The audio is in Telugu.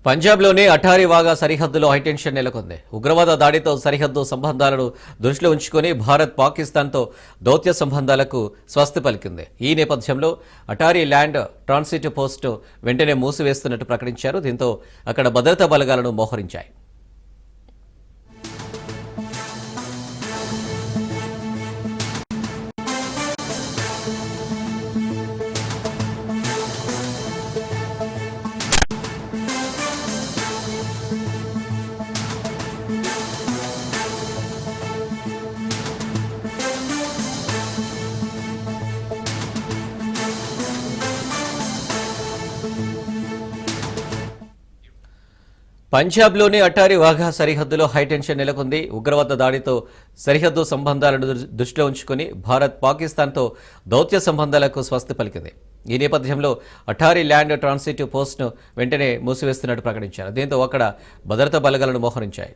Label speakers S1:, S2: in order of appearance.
S1: పంజాబ్లోని అటారీ వాఘా సరిహద్దులో హైటెన్షన్ నెలకొంది. ఉగ్రవాద దాడితో సరిహద్దు సంబంధాలను దృష్టిలో ఉంచుకుని భారత్ పాకిస్తాన్తో దౌత్య సంబంధాలకు స్వస్తి పలికింది. ఈ నేపథ్యంలో అటారీ ల్యాండ్ ట్రాన్సిట్ పోస్టు వెంటనే మూసివేస్తున్నట్టు ప్రకటించారు. దీంతో అక్కడ భద్రతా బలగాలను మోహరించాయి. పంజాబ్లోని అటారీ వాఘా సరిహద్దులో హైటెన్షన్ నెలకొంది. ఉగ్రవాద దాడితో సరిహద్దు సంబంధాలను దృష్టిలో ఉంచుకుని భారత్ పాకిస్తాన్తో దౌత్య సంబంధాలకు స్వస్తి పలికింది. ఈ నేపథ్యంలో అటారీ ల్యాండ్ ట్రాన్సిట్ పోస్ట్ను వెంటనే మూసివేస్తున్నట్టు ప్రకటించారు. దీంతో అక్కడ భద్రతా బలగాలను మోహరించాయి.